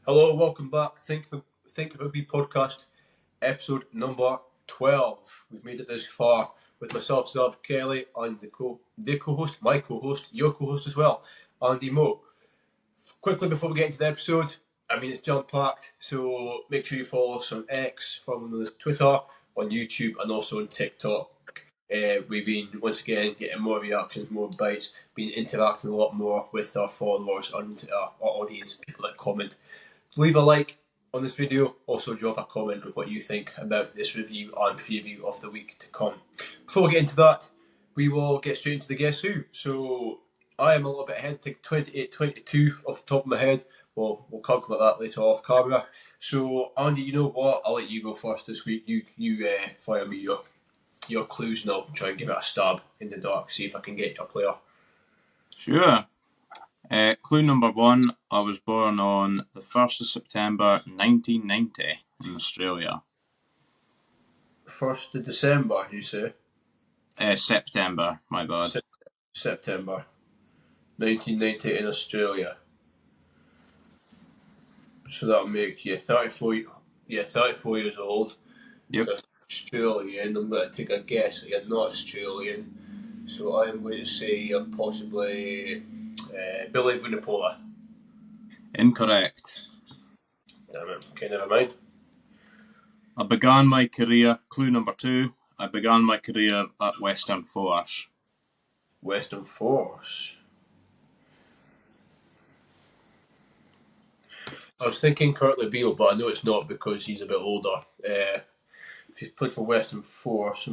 Hello, welcome back. Think Rugby podcast, episode number 12. We've made it this far with myself, Stav Kelly, and my co-host, your co-host as well, Andy Moe. Quickly before we get into the episode, it's jam-packed, so make sure you follow us on X, follow us on Twitter, on YouTube, and also on TikTok. We've been, once again, getting more reactions, more bites, been interacting a lot more with our followers and our audience, people that comment. Leave a like on this video, also drop a comment on what you think about this review and preview of the week to come. Before we get into that, we will get straight into the Guess Who. So I am a little bit ahead, I think 28-22 off the top of my head. We'll calculate that later off camera. So Andy, you know what? I'll let you go first this week. You fire me your clues and I'll try and give it a stab in the dark, see if I can get your player. Sure. Clue number 1, I was born on the 1st of September 1990 in Australia. 1st of December, you say? September, my bad. September 1990 in Australia. So that'll make you 34 years old. Yep. So Australian. I'm going to take a guess that you're not Australian. So I'm going to say you're possibly Billy Vunipola. Incorrect. Damn it. Okay, never mind. I began my career, clue number 2, I began my career at Western Force. Western Force. I was thinking Curtly Beale, but I know it's not because he's a bit older. If he's played for Western Force, the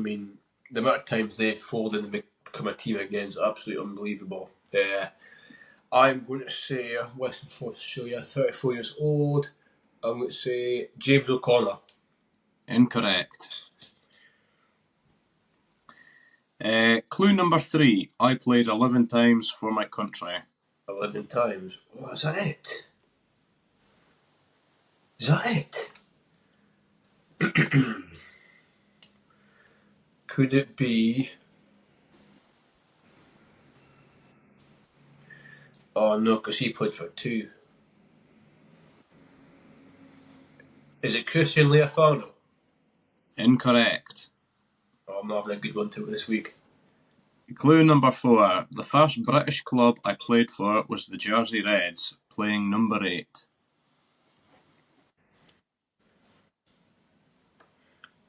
amount of times they've folded and become a team again is absolutely unbelievable. I'm going to say Western Force Australia, 34 years old. I'm going to say James O'Connor. Incorrect. Clue number 3, I played 11 times for my country. 11 times? Oh, is that it? Is that it? Could it be... Oh no, because he played for 2. Is it Christian Leofano? Incorrect. Oh, I'm not having a good one too this week. Clue number 4, the first British club I played for was the Jersey Reds, playing number 8.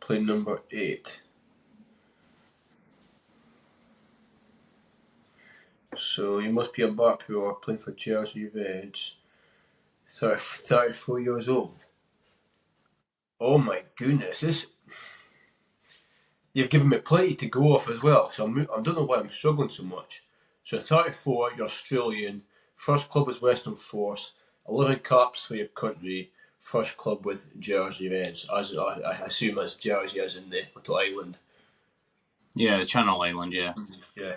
Playing number 8. So you must be a back rower playing for Jersey Reds. 34 years old. Oh my goodness, you've given me plenty to go off as well, so I don't know why I'm struggling so much. So 34, you're Australian, first club was Western Force, 11 caps for your country, first club with Jersey Reds. As I assume that's Jersey as in the little island. Yeah, the Channel Island, yeah. Yeah.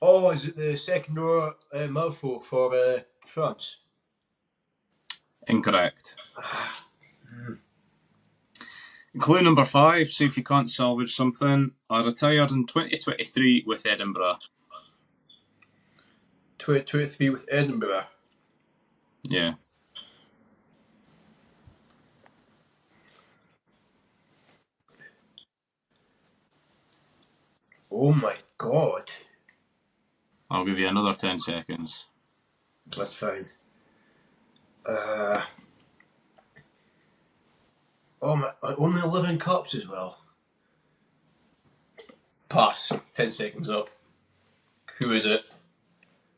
Oh, is it the second row mouthful for France? Incorrect. Clue number 5, see if you can't salvage something. I retired in 2023 with Edinburgh. 2023 with Edinburgh? Yeah. Oh my god. I'll give you another 10 seconds. That's fine. Oh my, only 11 cups as well. Pass. 10 seconds up. Who is it?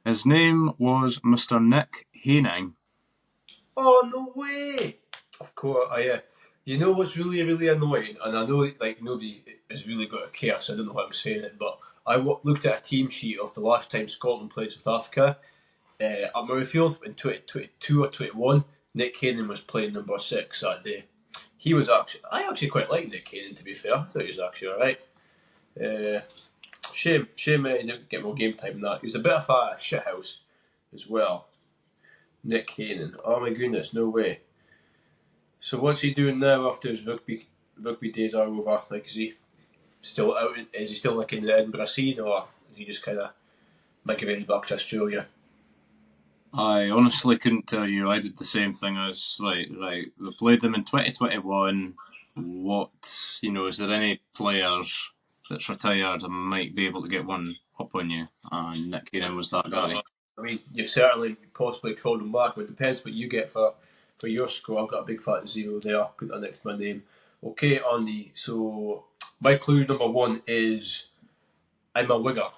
His name was Mr. Nick Haining. Oh, no way! Of course, you know what's really, really annoying, and I know nobody is really going to care, so I don't know why I'm saying it, but I looked at a team sheet of the last time Scotland played South Africa at Murrayfield in 2022 or 21. Nick Haining was playing number 6 that day. I actually quite like Nick Haining, to be fair. I thought he was actually alright. Shame he didn't get more game time than that. He was a bit of a shithouse as well. Nick Haining. Oh my goodness, no way. So what's he doing now after his rugby days are over? Like, is he still out? Is he still like in the Edinburgh scene, or is he just kind of making his way back to Australia? I honestly couldn't tell you. I did the same thing as right. We played them in 2021. What is there any players that's retired and might be able to get one up on you? And Nick Keenan was that guy. I mean, you certainly possibly called them back, but it depends what you get for your score. I've got a big fat zero there. Put that next to my name. Okay, Andy. So my clue number one is I'm a winger.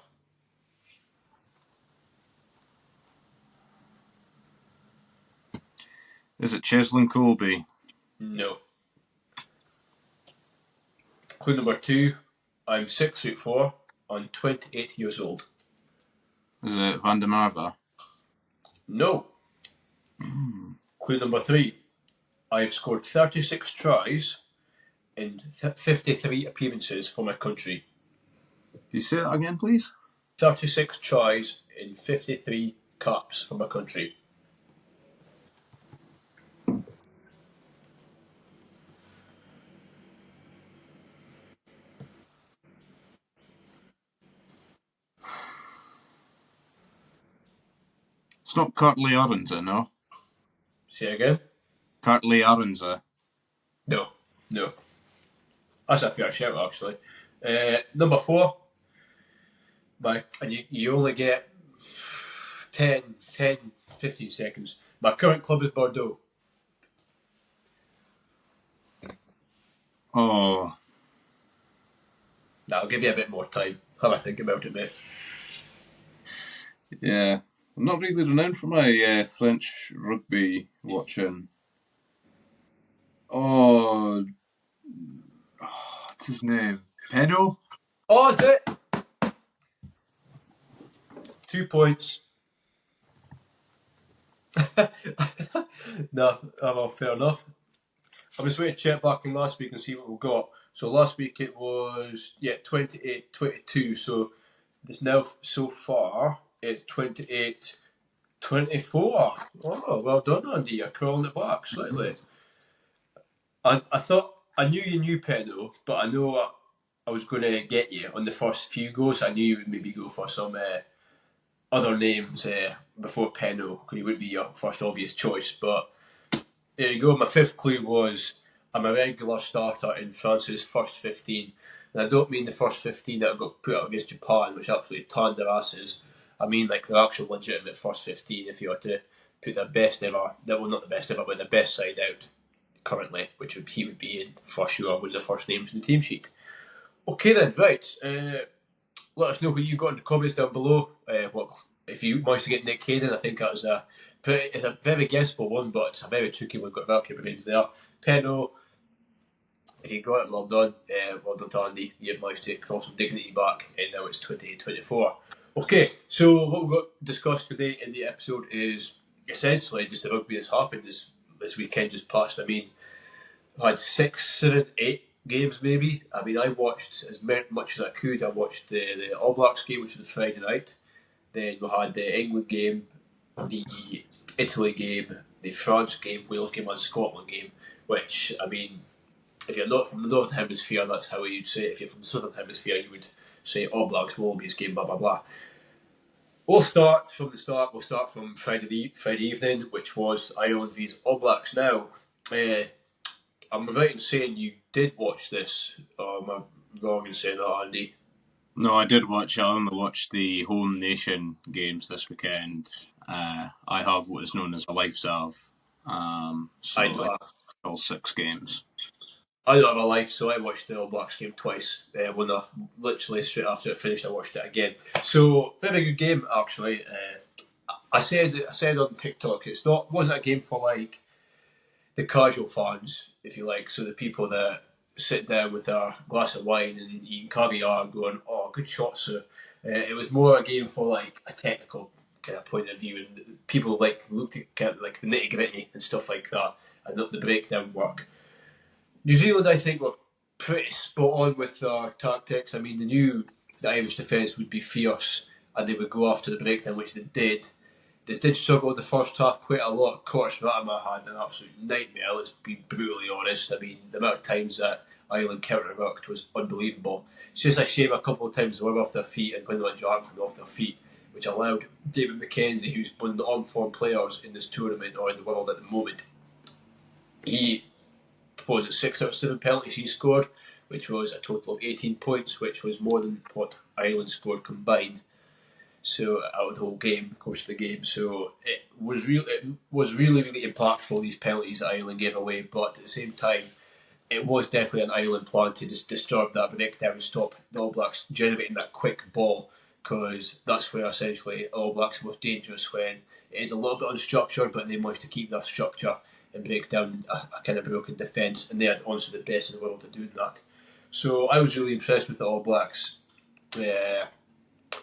Is it Cheslin Colby? No. Clue number two, I'm 6'4", I'm 28 years old. Is it Van der Merwe? No. Clue number three, I've scored 36 tries in 53 appearances for my country. Can you say that again, please? 36 tries in 53 caps for my country. It's not Curtly Aronza, no? Say again? Curtly Aronza. No. That's a fair shout, actually. Number four, and you only get 10, 15 seconds. My current club is Bordeaux. Oh. I'll give you a bit more time. Have a think about it, mate. Yeah. I'm not really renowned for my French rugby watching. Oh, what's his name? Pedo? Oh, that's it! 2 points. No, well, fair enough. I'm just waiting to check back in last week and see what we've got. So last week it was 28-22. So it's now so far it's 28-24. Oh, well done, Andy. You're crawling it back slightly. I thought I knew you knew Penno, but I know I was going to get you on the first few goes. I knew you would maybe go for some other names before Penno, because he would be your first obvious choice. But there you go. My fifth clue was I'm a regular starter in France's first 15. And I don't mean the first 15 that got put up against Japan, which absolutely tanned their asses. I mean like the actual legitimate first 15 if you were to put their best ever, well not the best ever, but the best side out currently, which he would be in for sure, one of the first names in the team sheet. Okay then, right. Let us know what you got in the comments down below. If you managed to get Nick Hayden, I think that was it's a very guessable one, but it's a very tricky one. Got Valkyrie names there. Penno, if you got it, well done. Well done to Andy. You managed to cross some dignity back, and now it's 28-24. Okay, so what we've got discussed today in the episode is essentially just the rugby that's happened this weekend just passed. I mean, I had 6, 7, 8 games maybe. I mean, I watched as much as I could. I watched the All Blacks game, which was the Friday night. Then we had the England game, the Italy game, the France game, Wales game, and Scotland game. Which, I mean, if you're not from the Northern Hemisphere, that's how you'd say it. If you're from the Southern Hemisphere, you would say All Blacks, Wallabies game, blah blah blah. We'll start from the start. We'll start from Friday evening, which was Ireland vs All Blacks. Now, I'm right in saying you did watch this, or am I wrong in saying that, Andy? No, I did watch. I only watched the home nation games this weekend. I have what is known as a life serve. So I all 6 games. I don't have a life, so I watched the All Blacks game twice. When literally straight after it finished, I watched it again. So very good game actually. I said on TikTok, wasn't a game for like the casual fans, if you like. So the people that sit down with a glass of wine and eating caviar, going, "Oh, good shot, sir." It was more a game for like a technical kind of point of view, and people like looked at kind of like the nitty gritty and stuff like that, and not the breakdown work. New Zealand, I think, were pretty spot on with their tactics. I mean, they knew the Irish defence would be fierce and they would go after the breakdown, which they did. They did struggle in the first half quite a lot. Curtis Ratimer had an absolute nightmare, let's be brutally honest. I mean, the amount of times that Ireland counter-worked was unbelievable. It's just a shame a couple of times they were off their feet, and when they went Jackson off their feet, which allowed David McKenzie, who's one of the on-form players in this tournament or in the world at the moment, he was it 6 out of 7 penalties he scored, which was a total of 18 points, which was more than what Ireland scored combined. So out of the whole game, course of the game. So it was really impactful, these penalties that Ireland gave away. But at the same time, it was definitely an Ireland plan to just disturb that breakdown and stop the All Blacks generating that quick ball, because that's where essentially All Blacks are most dangerous, when it is a little bit unstructured, but they manage to keep that structure and break down a kind of broken defence, and they are honestly the best in the world at doing that. So I was really impressed with the All Blacks.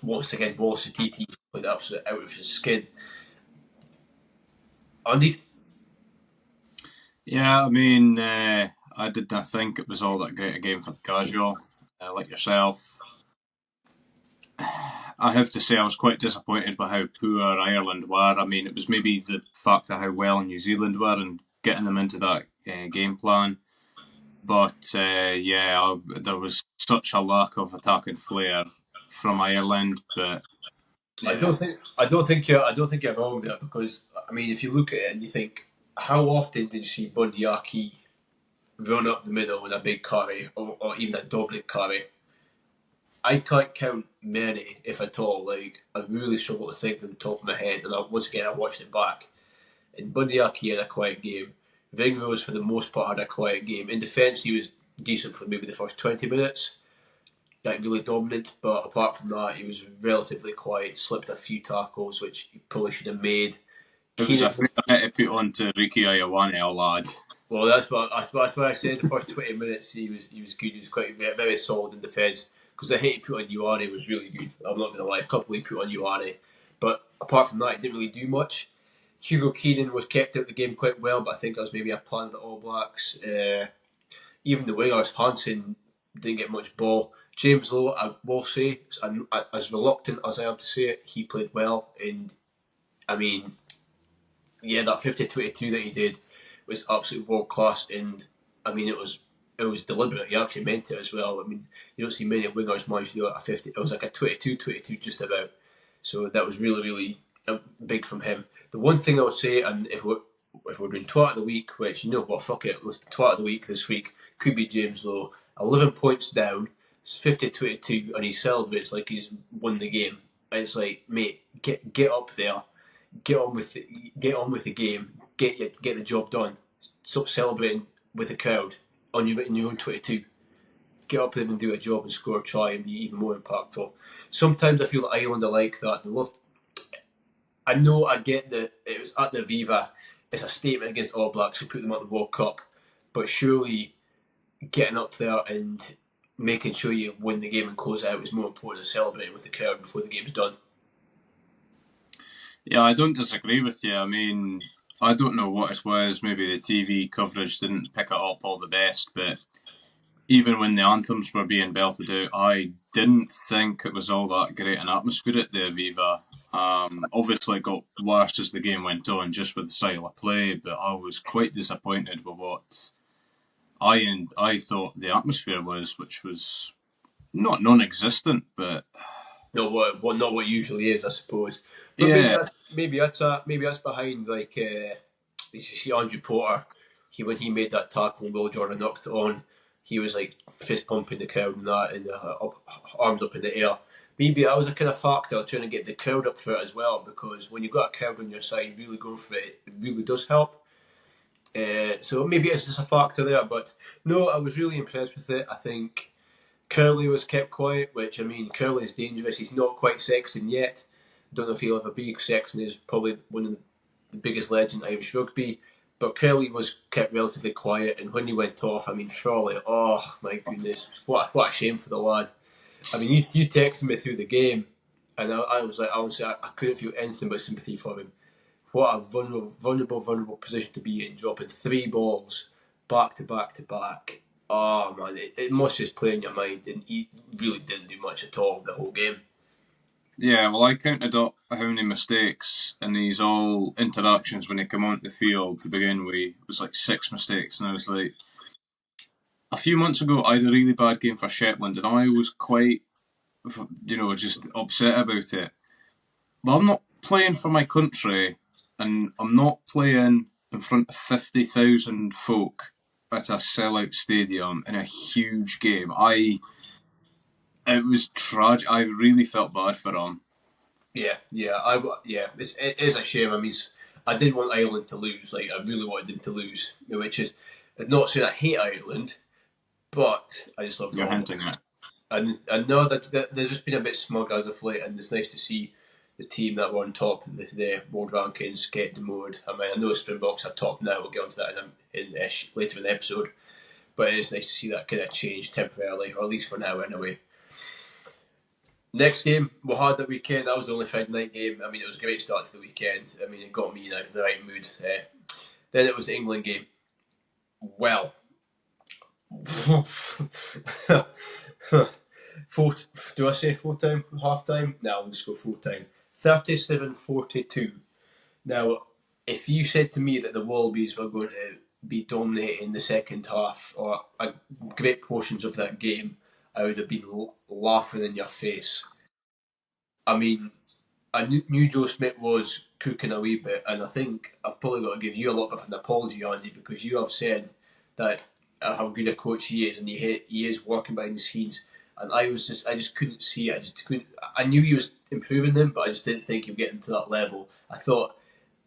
Once again, Wallace Titi played absolutely out of his skin. Andy? Yeah, I mean, I didn't think it was all that great a game for the casual, like yourself. I have to say I was quite disappointed by how poor Ireland were. I mean, it was maybe the fact of how well New Zealand were and getting them into that game plan. But yeah, there was such a lack of attacking flair from Ireland. But yeah. I don't think you're wrong there, because I mean, if you look at it and you think, how often did you see Bundyaki run up the middle with a big carry, or even a double carry? I can't count many, if at all. Like, I really struggle to think with the top of my head, and once again I watched it back. And Bundyaki had a quiet game. Ringrose, for the most part, had a quiet game. In defence, he was decent for maybe the first 20 minutes. Like, really dominant, but apart from that, he was relatively quiet. Slipped a few tackles, which he probably should have made. It was a fair hit to put on to Ricky Ioane, lad. Well, that's what I said. The first 20 minutes, he was good. He was quite very solid in defence. Because the hit he put on Ioane was really good. I'm not going to lie. A couple he put on Ioane, but apart from that, he didn't really do much. Hugo Keenan was kept out of the game quite well, but I think that was maybe a plan of the All Blacks. Even the wingers, Hansen didn't get much ball. James Lowe, I will say, as reluctant as I am to say it, he played well. And I mean, yeah, that 50-22 that he did was absolutely world class. And I mean, it was deliberate. He actually meant it as well. I mean, you don't see many wingers manage to do like a 50. It was like a 22-22 just about. So that was really big from him. The one thing I would say, and if we're doing twat of the week, which, you know what, fuck it, let's twat of the week this week, could be James Lowe. 11 points down, 50-22, and he celebrates like he's won the game. It's like, mate, get up there, get on with the game, get the job done. Stop celebrating with the crowd in your own 22. Get up there and do a job and score a try and be even more impactful. Sometimes I feel that Ireland are like that. They love. I know, I get that it was at the Viva. It's a statement against All Blacks who put them at the World Cup, but surely getting up there and making sure you win the game and close it out is more important than celebrating with the crowd before the game's done. Yeah, I don't disagree with you. I mean, I don't know what it was. Maybe the TV coverage didn't pick it up all the best, but even when the anthems were being belted out, I didn't think it was all that great an atmosphere at the Aviva. Obviously, it got worse as the game went on, just with the style of play, but I was quite disappointed with what I thought the atmosphere was, which was not non-existent, but not what usually is, I suppose. But yeah, maybe that's behind, like, you see Andrew Porter. When he made that tackle and Will Jordan knocked it on, he was like fist pumping the crowd and that, and arms up in the air. Maybe that was a kind of factor, trying to get the crowd up for it as well, because when you've got a crowd on your side really going for it, it really does help. So maybe it's just a factor there, but no, I was really impressed with it. I think Curley was kept quiet, which, I mean, Curley's dangerous. He's not quite Sexton yet. Don't know if he'll ever be. Sexton is probably one of the biggest legends in Irish rugby. But Curley was kept relatively quiet, and when he went off, I mean, Frawley, oh my goodness, what a shame for the lad. I mean, you texted me through the game, and I was like, honestly, I couldn't feel anything but sympathy for him. What a vulnerable position to be in, dropping 3 balls back to back to back. Oh man, it must just play in your mind, and he really didn't do much at all the whole game. Yeah, well, I counted up how many mistakes in these all interactions when he came onto the field to begin with. It was like 6 mistakes, and I was like, a few months ago, I had a really bad game for Shetland, and I was quite, just upset about it. Well, I'm not playing for my country, and I'm not playing in front of 50,000 folk at a sellout stadium in a huge game. It was tragic. I really felt bad for him. Yeah, it is a shame. I mean, I did want Ireland to lose. Like, I really wanted them to lose, which is, it's not saying I hate Ireland, but I just love You're Norway. hinting at. And I know that they've just been a bit smug as of late, and it's nice to see the team that were on top of the world rankings get demoted. I mean, I know Springboks are top now. We'll get onto that later in the episode, but it is nice to see that kind of change temporarily, or at least for now, anyway. Next game we had that weekend, that was the only Friday night game. I mean, it was a great start to the weekend. I mean, it got me in the right mood. Then it was the England game. Well, do I say full time, half time? No, I'll just go full time. 37-42. Now, if you said to me that the Wallabies were going to be dominating the second half or great portions of that game, I would have been laughing in your face. I mean, I knew Joe Smith was cooking a wee bit, and I think I've probably got to give you a lot of an apology, Andy, because you have said that how good a coach he is, and he is working behind the scenes. And I just couldn't see it. I just couldn't. I knew he was improving them, but I just didn't think he would get to that level. I thought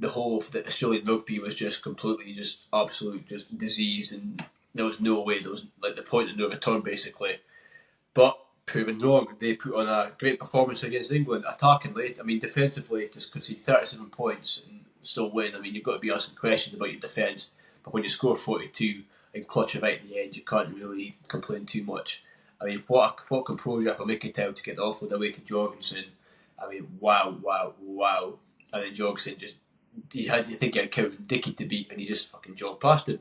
the whole of the Australian rugby was just completely, just absolute, just disease, and there was no way. There was like the point of no return, basically. But proven wrong. They put on a great performance against England, attacking late. I mean, defensively, just concede 37 points and still win. I mean, you've got to be asking questions about your defence. But when you score 42 and clutch it right at the end, you can't really complain too much. I mean, what composure for Mkhitaryan to get the offload away to Jorgensen. I mean, wow. And then Jorgensen just, you think he had Kevin Dickey to beat, and he just fucking jogged past him.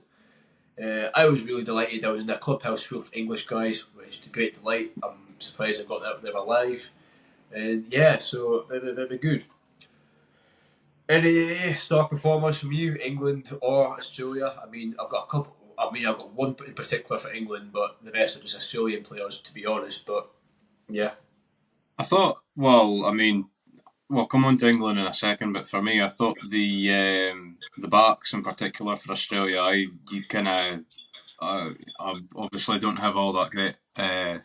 I was really delighted. I was in a clubhouse full of English guys, which was a great delight. I'm surprised I got that there alive. And yeah, so very good. Any star performers from you, England or Australia? I mean, I've got a couple. I mean, I've got one in particular for England, but the rest are just Australian players, to be honest. But yeah, I thought, I mean, we'll come on to England in a second, but for me, I thought the backs in particular for Australia, I obviously don't have all that great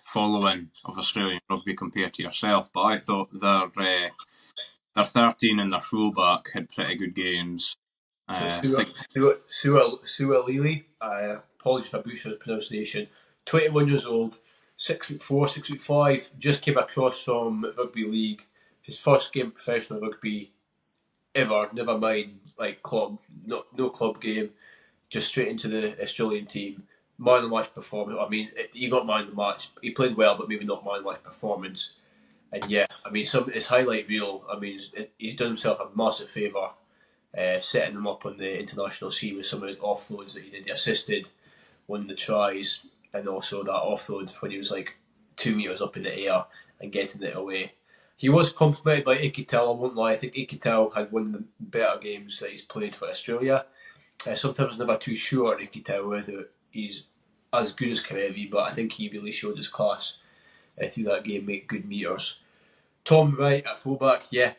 following of Australian rugby compared to yourself, but I thought their 13 and their fullback had pretty good games. so I think Sualili, apologies for butcher's pronunciation, 21 years old, 6'4", 6'5", just came across from rugby league. His first game of professional rugby ever, never mind like club, no club game, just straight into the Australian team. Man of the match performance. I mean, he got man of the match. He played well, but maybe not man of the match performance. And yeah, I mean, his highlight reel. I mean, he's done himself a massive favour, setting him up on the international scene with some of his offloads that he did. He assisted one of the tries, and also that offload when he was like 2 metres up in the air and getting it away. He was complimented by Iquitel, I won't lie. I think Iquitel had one of the better games that he's played for Australia. Sometimes I'm never too sure on Iquitel whether he's as good as Karevi, but I think he really showed his class through that game, make good meters. Tom Wright at fullback, yeah,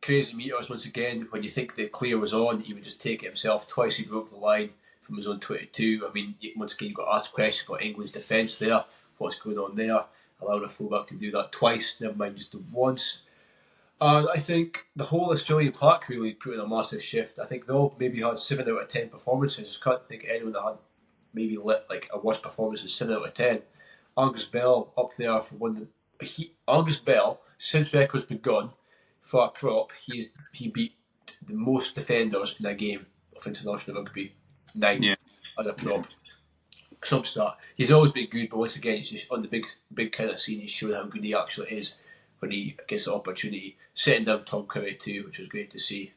crazy meters once again. When you think the clear was on, he would just take it himself. Twice he broke the line from his own 22. I mean, once again, you've got to ask questions about England's defence there. What's going on there? Allowing a fullback to do that twice, never mind just once. And I think the whole Australian pack really put in a massive shift. I think they all maybe had 7 out of 10 performances. I can't think of anyone that had maybe like a worse performance than 7 out of 10. Angus Bell up there for one. Angus Bell, since records begun for a prop, he beat the most defenders in a game of international rugby. 9 as a prop. Some start. He's always been good, but once again, he's just on the big kind of scene. He's showing how good he actually is when he gets the opportunity. Setting down Tom Curry too, which was great to see.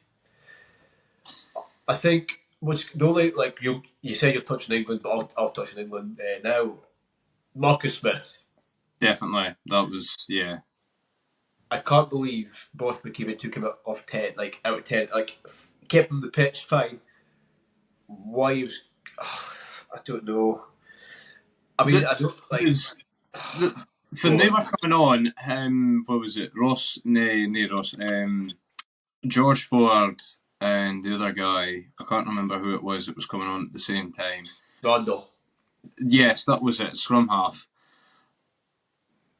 I think what's the only like you said you're touching England, but I'll touch on England now. Marcus Smith. definitely that was I can't believe Borthwick even took him off 10, like out of 10, like kept him on the pitch fine. Why he was, I don't know. I mean, I don't like. When they were coming on, what was it? Ross, nay, Ross. George Ford and the other guy, I can't remember who it was that was coming on at the same time. Randall. Yes, that was it, scrum half.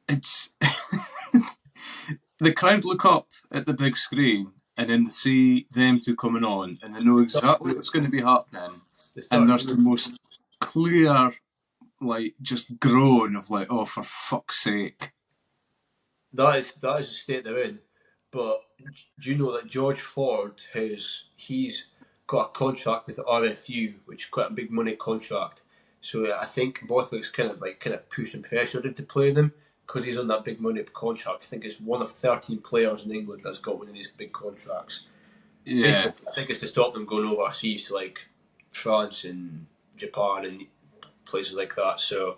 It's the crowd look up at the big screen and then see them two coming on and they know exactly what's going to be happening. And there's the most clear, like, just groan of like, oh, for fuck's sake. That is the state they're in. But do you know that George Ford he's got a contract with the RFU, which is quite a big money contract. So I think Borthwick's kind of pushed and pressured him to play them because he's on that big money contract. I think it's one of 13 players in England that's got one of these big contracts. Yeah. Basically, I think it's to stop them going overseas to like France and Japan and places like that. So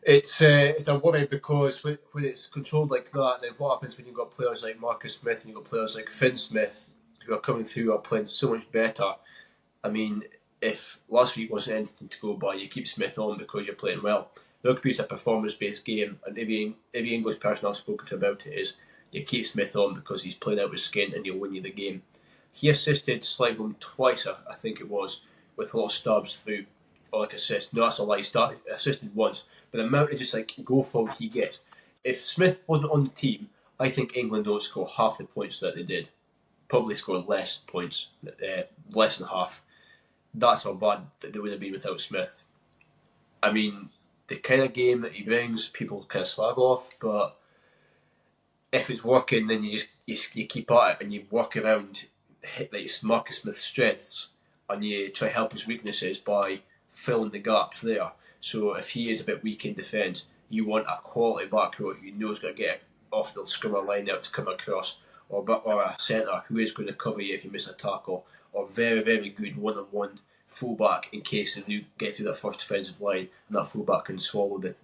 it's a worry because when it's controlled like that, then what happens when you've got players like Marcus Smith and you've got players like Finn Smith who are coming through are playing so much better. I mean, if last week wasn't anything to go by, you keep Smith on because you're playing well. Rugby is a performance-based game, and every English person I've spoken to about it is you keep Smith on because he's playing out with skin and he'll win you the game. He assisted Sligo twice, I think it was, with little stabs through, or like assist. No, that's a lie. He assisted once, but the amount of just like go forward he gets. If Smith wasn't on the team, I think England don't score half the points that they did. Probably score less points, less than half. That's how bad that they would have been without Smith. I mean, the kind of game that he brings, people kind of slag off, but if it's working, then you keep at it and you work around like Marcus Smith's strengths and you try to help his weaknesses by filling the gaps there. So if he is a bit weak in defence, you want a quality back row who you know is going to get off the scrummer line out to come across, or a centre who is going to cover you if you miss a tackle, or very, very good one-on-one fullback in case they do get through that first defensive line and that fullback can swallow the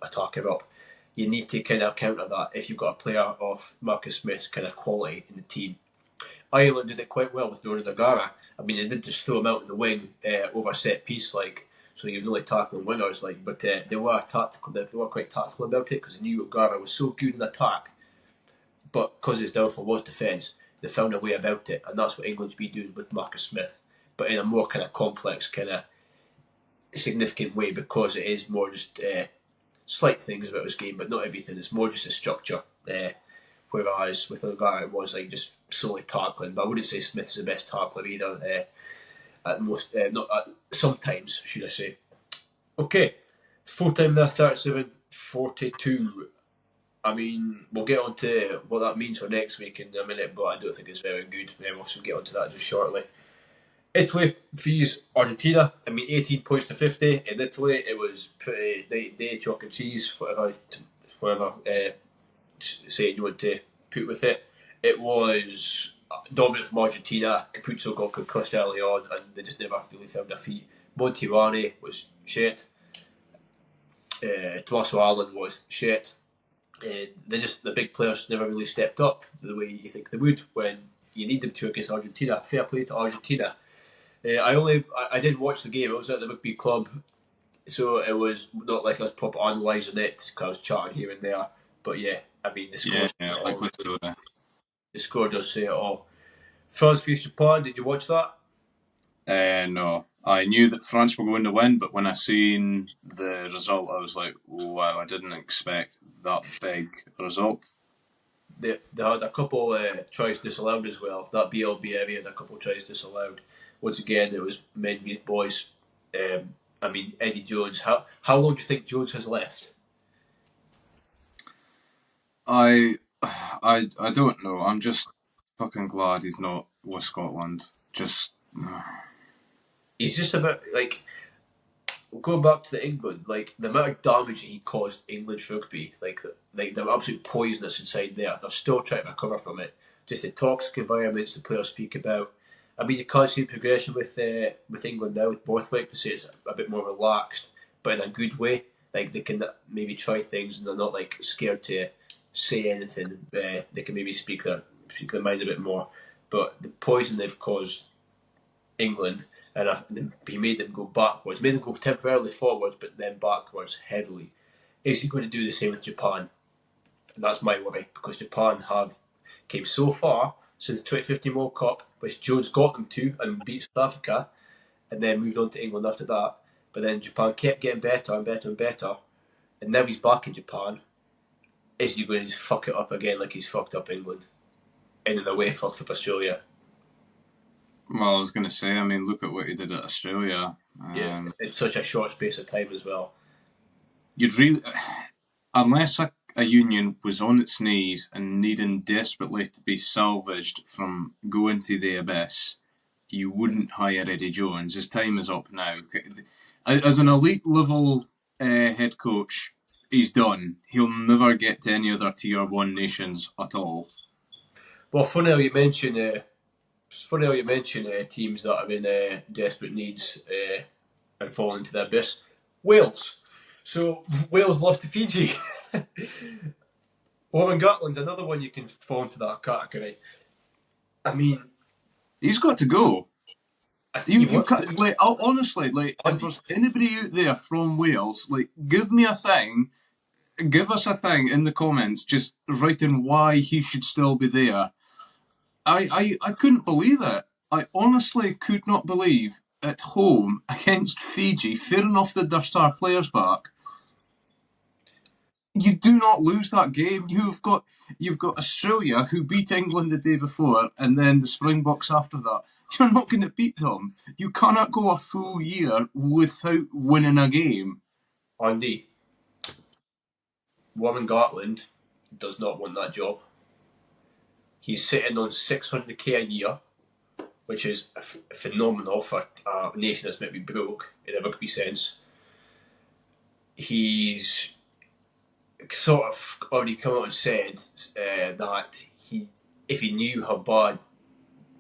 attacker up. You need to kind of counter that if you've got a player of Marcus Smith's kind of quality in the team. Ireland did it quite well with Ronan O'Gara. I mean, they did just throw him out in the wing over set piece, like, so he was only tackling winners, like, but they were quite tactical about it because they knew O'Gara was so good in attack, but because his downfall was defence, they found a way about it, and that's what England's been doing with Marcus Smith, but in a more kind of complex, kind of significant way because it is more just slight things about his game, but not everything. It's more just a structure. Whereas with O'Gara, it was like just solely tackling. But I wouldn't say Smith's the best tackler either. At most, not sometimes, should I say? Okay, full time there, 37-42. I mean, we'll get on to what that means for next week in a minute, but I don't think it's very good. We'll also get on to that just shortly. Italy vs Argentina. I mean, 18 points to 50 in Italy. It was pretty day chalk and cheese, whatever say you want to put with it. It was dominant from Argentina. Capuzzo got concussed early on, and they just never really found their feet. Montirani was shit. Tommaso Allen was shit. The big players never really stepped up the way you think they would when you need them to against Argentina. Fair play to Argentina. I didn't watch the game. I was at the rugby club, so it was not like I was proper analysing it because I was chatting here and there. But yeah, I mean the score. The score does say it all. France vs Japan. Did you watch that? No, I knew that France were going to win, but when I seen the result, I was like, wow, I didn't expect that big result. They had a couple tries disallowed as well. That BLB area had a couple tries disallowed. Once again, it was men v boys. I mean, Eddie Jones. How long do you think Jones has left? I don't know. I'm just fucking glad he's not with Scotland. He's just about like going back to the England, like the amount of damage he caused English rugby, like they're absolute poisonous inside there. They're still trying to recover from it. Just the toxic environments the players speak about. I mean, you can't see progression with England now with Borthwick. They say it's a bit more relaxed, but in a good way. Like they can maybe try things and they're not like scared to say anything. They can maybe speak their mind a bit more. But the poison they've caused England, and he made them go backwards, made them go temporarily forwards, but then backwards heavily. Is he going to do the same with Japan? And that's my worry because Japan came so far, since the 2015 World Cup, which Jones got them to and beat South Africa, and then moved on to England after that. But then Japan kept getting better and better and better, and now he's back in Japan. Is he going to just fuck it up again like he's fucked up England? And in a way, fucked up Australia. Well, I was going to say, I mean, look at what he did at Australia. Yeah, in such a short space of time as well. You'd really, unless a union was on its knees and needing desperately to be salvaged from going to the abyss, you wouldn't hire Eddie Jones. His time is up now. As an elite level head coach, he's done. He'll never get to any other tier 1 nations at all. Well, funny how you mention teams that are in desperate needs and falling into the abyss. Wales. So Wales lost to Fiji. Warren Gatland's another one you can fall into that category. I mean, he's got to go. Honestly, if there's anybody out there from Wales, give us a thing in the comments, just writing why he should still be there. I couldn't believe it. I honestly could not believe at home against Fiji, fair enough that their star players back. You do not lose that game. You've got Australia, who beat England the day before, and then the Springboks after that. You're not going to beat them. You cannot go a full year without winning a game. Andy, Warren Gatland does not want that job. He's sitting on $600k a year, which is phenomenal for a nation that's maybe broke in a rugby sense. He's sort of already come out and said that if he knew how bad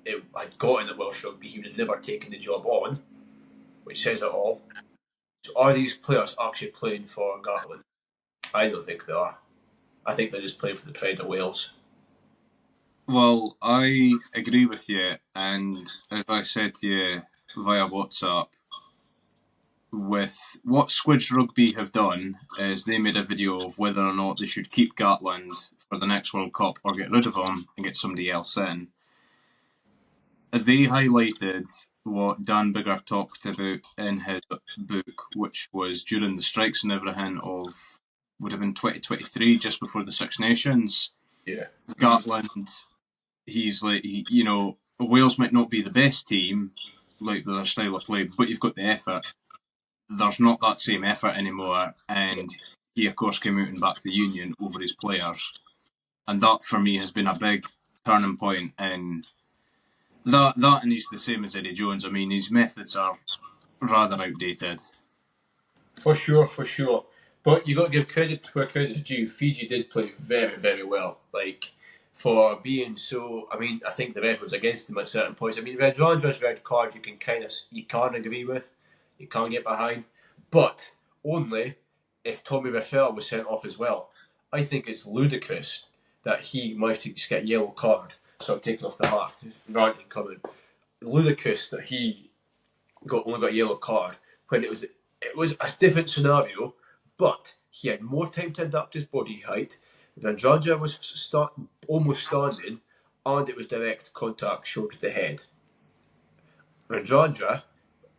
it had gotten at Welsh Rugby, he would have never taken the job on, which says it all. So are these players actually playing for Gatland? I don't think they are. I think they're just playing for the pride of Wales. Well, I agree with you, and as I said to you via WhatsApp, with what Squidge Rugby have done is they made a video of whether or not they should keep Gatland for the next World Cup or get rid of him and get somebody else in. They highlighted what Dan Biggar talked about in his book, which was during the strikes and everything would have been 2023, just before the Six Nations. Yeah. Gatland, he's Wales might not be the best team, like their style of play, but you've got the effort. There's not that same effort anymore, and he of course came out and backed the union over his players, and that for me has been a big turning point. And that and he's the same as Eddie Jones. I mean, his methods are rather outdated. For sure. But you got to give credit where credit is due. Fiji did play very, very well. For being so, I mean, I think the ref was against him at certain points. I mean, Radrandra's red card you can agree with. You can't get behind, but only if Tommy Rafael was sent off as well. I think it's ludicrous that he managed to just get a yellow card, so I'm taking off the hat, ranting coming. Ludicrous that he only got a yellow card when it was a different scenario, but he had more time to adapt his body height. Vandrandra was almost standing, and it was direct contact shoulder to head. Vandrandra,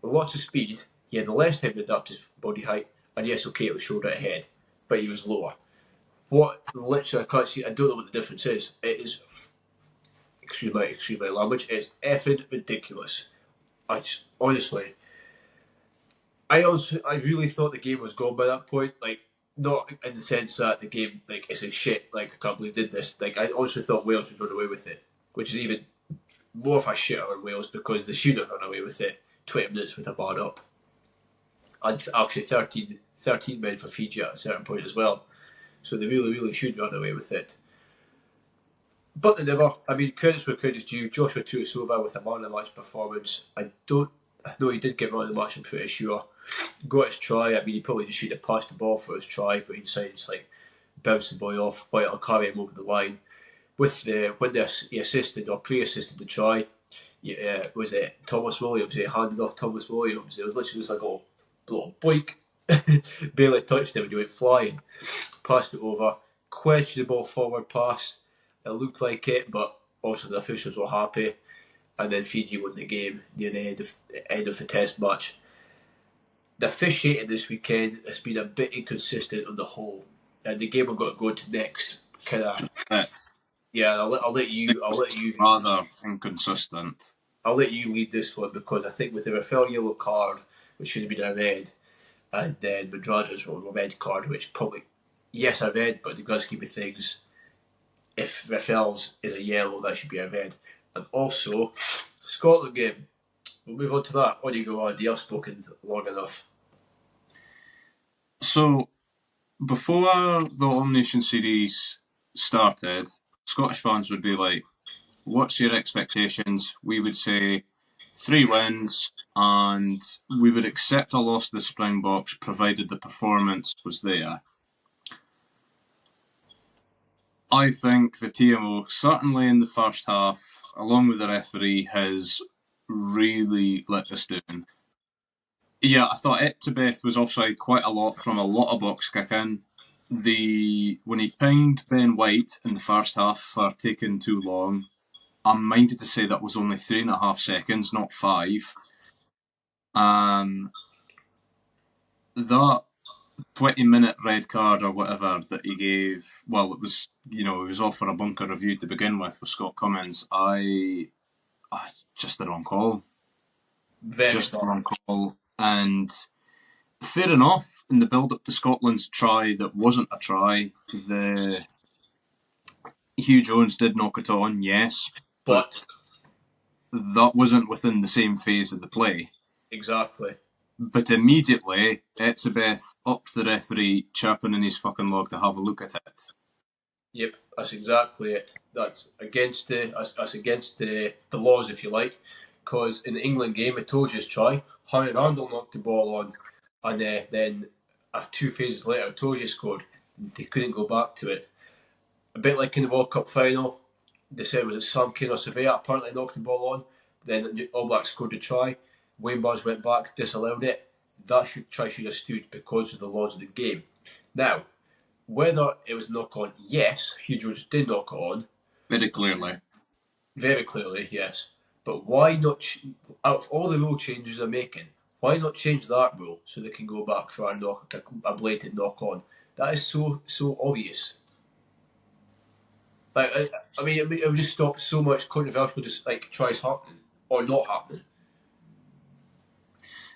lots of speed, he had less time to adapt his body height, and yes, okay, it was shoulder to head, but he was lower. Literally, I can't see, I don't know what the difference is. It is, excuse my language, it's effing ridiculous. I really thought the game was gone by that point, not in the sense that the game, is a shit, I can't believe they did this. I honestly thought Wales would run away with it, which is even more of a shitter on Wales because they should have run away with it 20 minutes with a man up. And actually 13 men for Fiji at a certain point as well. So they really, really should run away with it. But they never. I mean, credits where credit's due. Joshua Tuisova with a man of the match performance. I know he did get man of the match, I'm pretty sure. Got his try. I mean, he probably just should have passed the ball for his try, but he decided to bounce the boy off, but it'll carry him over the line. When he assisted or pre-assisted the try, was it Thomas Williams? He handed off Thomas Williams. It was literally just little boink. Barely touched him and he went flying. Passed it over. Questionable forward pass. It looked like it, but obviously the officials were happy, and then Fiji won the game near the end of the Test match. The officiating this weekend has been a bit inconsistent on the whole, and the game we've got to go to next kind of. Yeah, I'll let you rather inconsistent. I'll let you lead this one, because I think with the Rafael yellow card, which should have been a red, and then Madrada's red card, which probably, yes, a red, but the grand scheme of things, if Rafael's is a yellow, that should be a red. And also, Scotland game. We'll move on to that. On you go, Andy. I've spoken long enough. So, before the All Nation series started, Scottish fans would be like, what's your expectations? We would say 3 wins, and we would accept a loss to the Springboks provided the performance was there. I think the TMO, certainly in the first half, along with the referee, has really let us down. Yeah, I thought Etzebeth was offside quite a lot from a lot of box kicking. When he pinged Ben White in the first half for taking too long, I'm minded to say that was only 3.5 seconds, not 5. That 20-minute red card or whatever that he gave, well, it was, he was off for a bunker review to begin with Scott Cummins. Just the wrong call. Just the wrong call. And fair enough, in the build-up to Scotland's try that wasn't a try, Hugh Jones did knock it on, yes, but that wasn't within the same phase of the play. Exactly. But immediately, Etzebeth upped the referee, chapping in his fucking log to have a look at it. Yep, that's exactly it. That's against the laws, if you like. Because in the England game, it told you his try. Harry Randall knocked the ball on, and then 2 phases later, it told you scored. They couldn't go back to it. A bit like in the World Cup final, they said was it Sam Cane or Surveyor apparently knocked the ball on. Then All Blacks scored the try. Wayne Barnes went back, disallowed it. That try should have stood because of the laws of the game. Now, whether it was knock on, yes, Hugh Jones did knock on. Very clearly. Very clearly, yes. But why not, out of all the rule changes they're making, why not change that rule so they can go back for a blatant knock on? That is so obvious. Like, I mean, it would just stop so much controversial tries happening or not happening.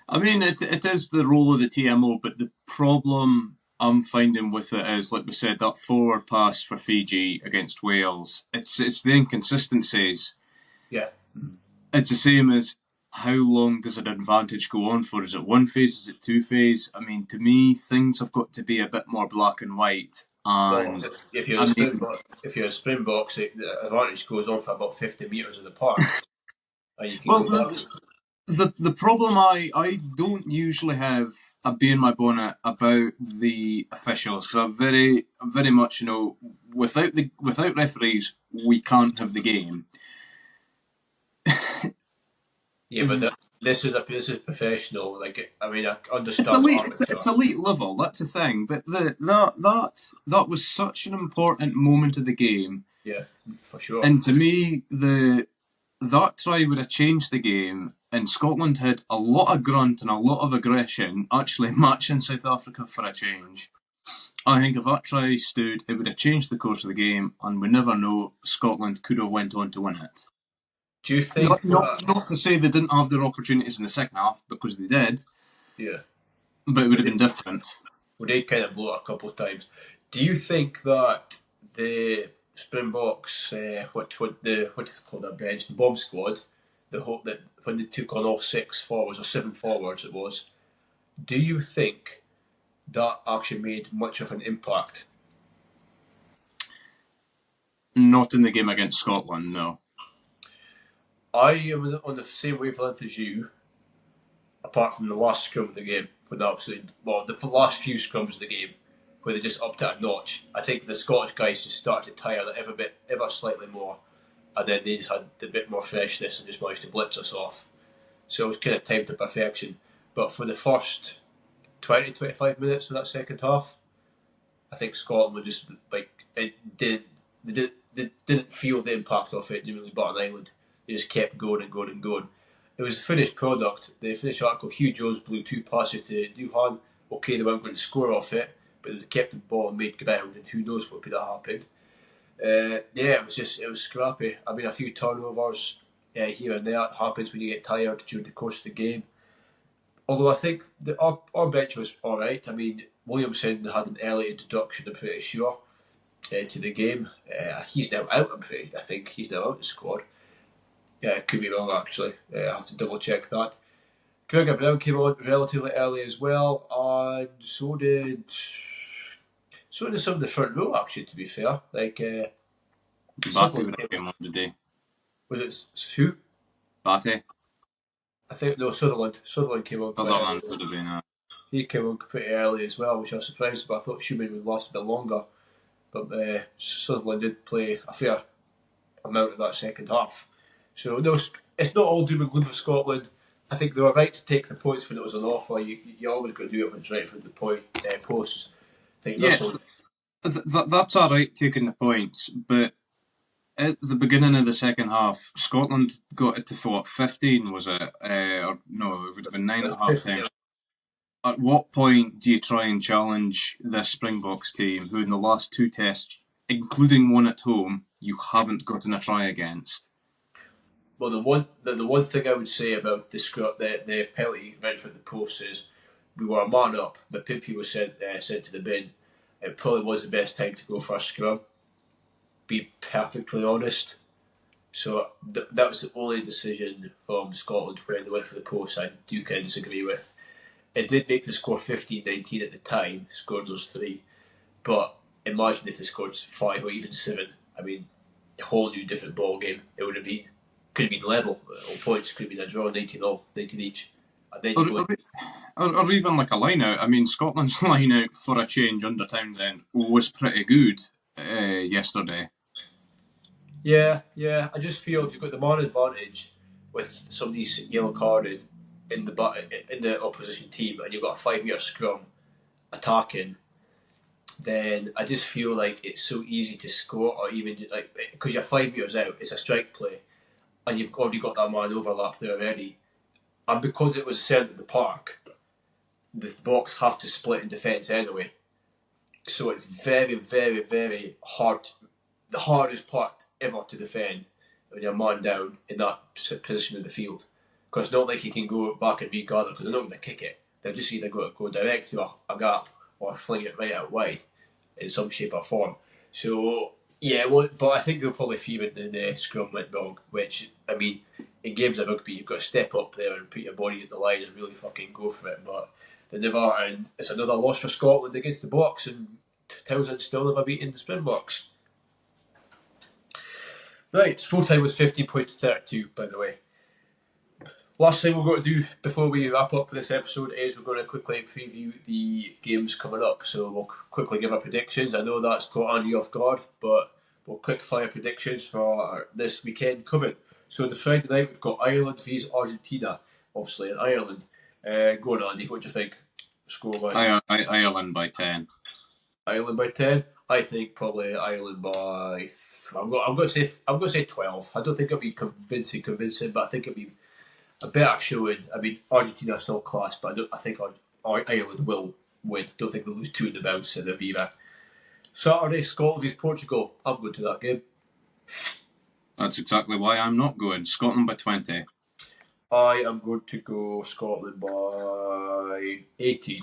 I mean, it is the role of the TMO, but the problem I'm finding with it is, like we said, that forward pass for Fiji against Wales. It's the inconsistencies. Yeah. It's the same as how long does an advantage go on for? Is it 1 phase? Is it 2 phase? I mean, to me, things have got to be a bit more black and white. And if you're a Springboks, the advantage goes on for about 50 metres of the park. And you can go back. The problem I don't usually have a bee in my bonnet about the officials, because I'm very much, without referees we can't have the game. Yeah, but this is professional. Like, I mean, I understand. It's elite level. That's the thing. But that was such an important moment of the game. Yeah, for sure. And to me, that try would have changed the game, and Scotland had a lot of grunt and a lot of aggression, actually matching South Africa for a change. I think if that try stood, it would have changed the course of the game, and we never know, Scotland could have went on to win it. Do you think... Not to say they didn't have their opportunities in the second half, because they did. Yeah. But it would have been different. Well, they kind of blew it a couple of times. Do you think that the Springboks, what do you call that bench, the bomb squad, that when they took on all 6 forwards, or 7 forwards it was, do you think that actually made much of an impact? Not in the game against Scotland, no. I am on the same wavelength as you, apart from the last scrum of the game, the last few scrums of the game, where they just upped it a notch. I think the Scottish guys just started to tire ever slightly more, and then they just had a bit more freshness and just managed to blitz us off. So it was kind of timed to perfection. But for the first 20-25 minutes of that second half, I think Scotland was just it did they didn't feel the impact of it. They really bought an island. They just kept going and going and going. It was the finished product. The finished article. Hugh Jones blew 2 passes to Duhan. Okay, they weren't going to score off it, but they kept the ball and made ground, and who knows what could have happened. It was scrappy. I mean, a few turnovers here and there. It happens when you get tired during the course of the game. Although I think our bench was alright. I mean, Williamson had an early introduction, I'm pretty sure, to the game. He's now out, I think. He's now out of the squad. Yeah, could be wrong actually. I have to double check that. Gregor Brown came on relatively early as well, and so did some of the front row actually. To be fair, like Batty came on today. Was it who? Batty. I think no, Sutherland. Sutherland came on. Sutherland would have been. He came on pretty early as well, which I was surprised about. I thought Schumann would last a bit longer, but Sutherland did play a fair amount of that second half. So no, it's not all doom and gloom for Scotland. I think they were right to take the points when it was an offer. You always got to do it when it's right for the posts. I think that's all right taking the points, but at the beginning of the second half, Scotland got it to 15, was it? Or no, it would have been 9 at half time. At what point do you try and challenge this Springboks team, who in the last 2 tests, including one at home, you haven't gotten a try against? Well, the one thing I would say about the penalty right for the post is we were a man up, but Pimpy was sent to the bin. It probably was the best time to go for a scrum. Be perfectly honest. So that was the only decision from Scotland where they went for the post I do kind of disagree with. It did make the score 15-19 at the time, scored those 3. But imagine if they scored 5 or even 7. I mean, a whole new different ball game. It would have been, could have been level. All points could have been a draw, 19 each. And then or even like a line out. I mean, Scotland's line out for a change under Townsend was pretty good yesterday. Yeah. I just feel if you've got the man advantage with somebody yellow carded in the opposition team and you've got a 5-metre scrum attacking, then I just feel like it's so easy to score, or even like because you're 5 metres out, it's a strike play, and you've already got that man overlap there already, and because it was the centre of the park, the box have to split in defence anyway, so it's very, very, very hard. The hardest part ever to defend when you're man down in that position of the field, because it's not like you can go back and regather because they're not going to kick it. They're just either going to go direct to a gap or fling it right out wide in some shape or form. So yeah, but I think they'll probably fear it in the scrum went wrong, which, I mean, in games of rugby you've got to step up there and put your body in the line and really fucking go for it, but they never, and it's another loss for Scotland against the Boks, and Townsend still never beaten the Springboks. Right, full time was 15 points to 32, by the way. Last thing we're going to do before we wrap up this episode is we're going to quickly preview the games coming up. So we'll quickly give our predictions. I know that's caught Andy off guard, but we'll quick fire predictions for this weekend coming. So the Friday night we've got Ireland vs Argentina, obviously in Ireland. Go on, Andy, what do you think? Score wise? Ireland by 10. Ireland by 10. I think probably Ireland by. I'm going to say 12. I don't think it'll be convincing, but I think it'll be a better showing. I mean, Argentina is still class, but I think Ireland will win. Don't think they'll lose 2 in the bounce in the Viva. Saturday, Scotland vs Portugal. I'm going to that game. That's exactly why I'm not going. Scotland by 20. I am going to go Scotland by 18.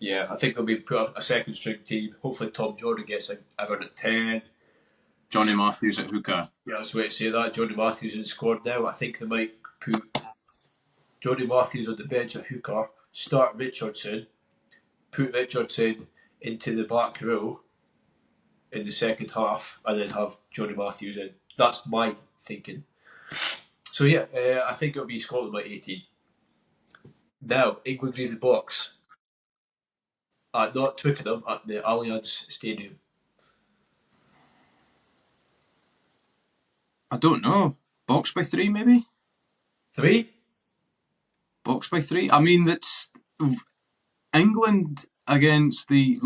Yeah, I think they'll be put a second string team. Hopefully Tom Jordan gets everyone at 10. Johnny Matthews at hooker. Yeah, that's the way to say that. Johnny Matthews in the squad now. I think they might put Johnny Matthews on the bench at hooker, start Richardson, put Richardson into the back row in the second half, and then have Johnny Matthews in. That's my thinking. So yeah, I think it'll be Scotland by 18. Now, England vs the Boks. At not Twickenham, at the Allianz Stadium. I don't know. Boks by 3, maybe? 3? Boks by 3? I mean, that's England against the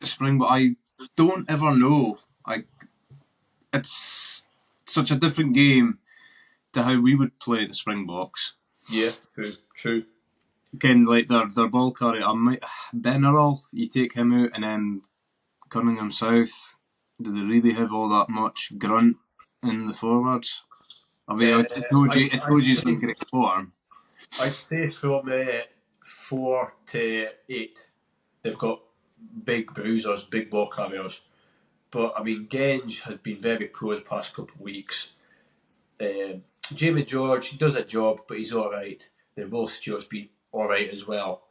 Springbok. I don't ever know. it's such a different game to how we would play the Springboks. Yeah, true. Again, like their ball carrier, Bennerall, you take him out, and then Cunningham South. Do they really have all that much grunt in the forwards? I mean, I told you it's in great form. I'd say from 4 to 8, they've got big bruisers, big ball carriers. But I mean, Genge has been very poor the past couple of weeks. Jamie George, he does a job, but he's all right. Then Will Stewart's been all right as well.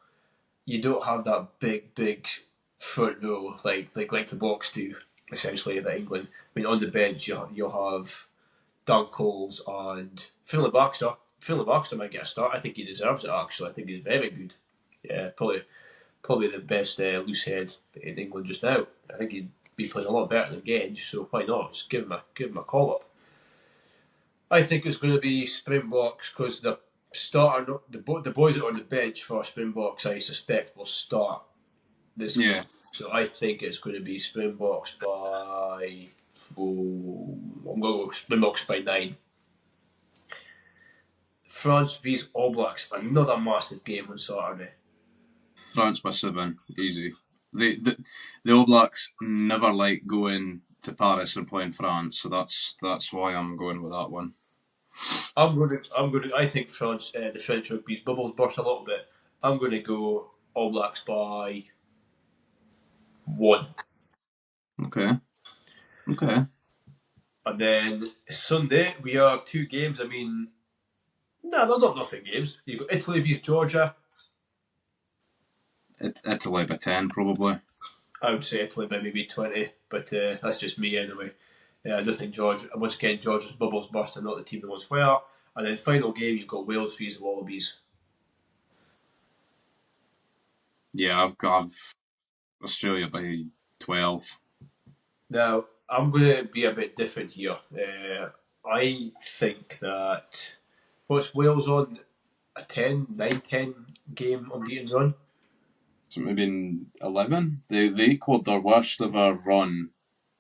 You don't have that big front row like the Boks do, essentially, in England. I mean, on the bench you'll have Dan Coles and Finlay Baxter. Finlay Baxter might get a start. I think he deserves it, actually. I think he's very good. Yeah, probably the best loose head in England just now. I think he'd be playing a lot better than Genge, so why not? Just give him a call up. I think it's going to be Springboks because the boys that are on the bench for Springboks, I suspect, will start this week. So I think it's going to be Springboks by. I'm going to go Springboks by 9. France vs All Blacks, another massive game on Saturday. France by 7, easy. The All Blacks never like going to Paris and playing France, so that's why I'm going with that one. I think France, the French rugby's bubbles burst a little bit. I'm going to go All Blacks by 1. Okay. And then Sunday we have 2 games. I mean, no, they're not nothing games. You got Italy vs Georgia. Italy by 10, probably. I would say Italy by maybe 20, but that's just me anyway. I don't think once again, Georgia's bubbles burst and not the team that once were. And then final game, you've got Wales vs the Wallabies. Yeah, I've got Australia by 12. Now, I'm going to be a bit different here. I think that what's Wales on? A 9-10 game unbeaten run? So maybe 11? They equalled their worst ever run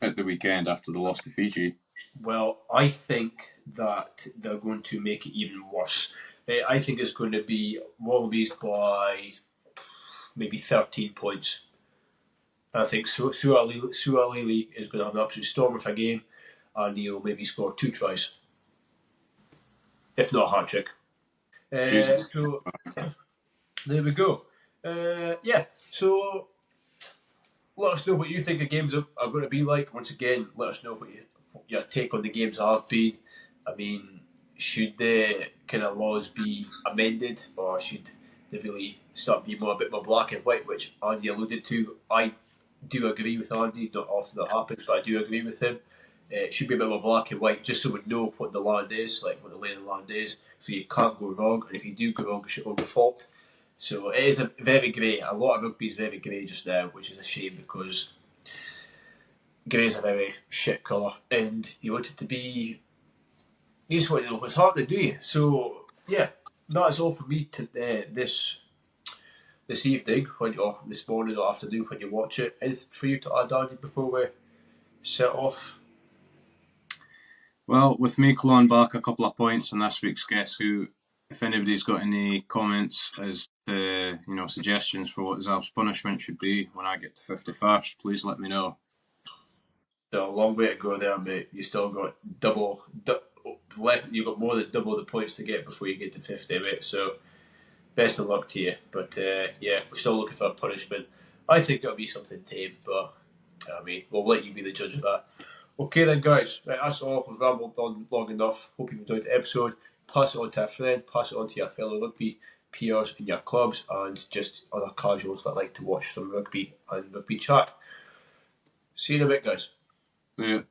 at the weekend after the loss to Fiji. Well, I think that they're going to make it even worse. I think it's going to be Wallabies by maybe 13 points. I think Suaalii is going to have an absolute storm of a game, and he'll maybe score 2 tries, if not a hat trick. So there we go. So let us know what you think the games are going to be like. Once again, let us know what your take on the games have been. I mean, should the kind of laws be amended, or should they really start being a bit more black and white, which Andy alluded to? I do agree with Andy. Not often that happens, but I do agree with him. It should be a bit more black and white, just so we know what the land is, like what the lay of the land is, so you can't go wrong. And if you do go wrong, it's your own fault. So it is a very grey. A lot of rugby is very grey just now, which is a shame because grey is a very shit colour, and you want it to be. You just want to know what's happening, do you? So yeah, that's all for me to this evening, or this morning or afternoon when you watch it. Anything for you to add, Andy, before we set off? Well, with me clawing back a couple of points on this week's Guess Who, if anybody's got any comments as to, suggestions for what Zalf's punishment should be when I get to 51st, please let me know. Still a long way to go there, mate. You still got you've got more than double the points to get before you get to 50, mate. So best of luck to you. But we're still looking for a punishment. I think it'll be something tame, but I mean, we'll let you be the judge of that. Okay then, guys. Right, that's all. We've rambled on long enough. Hope you enjoyed the episode. Pass it on to a friend. Pass it on to your fellow rugby peers in your clubs and just other casuals that like to watch some rugby and rugby chat. See you in a bit, guys. Yeah.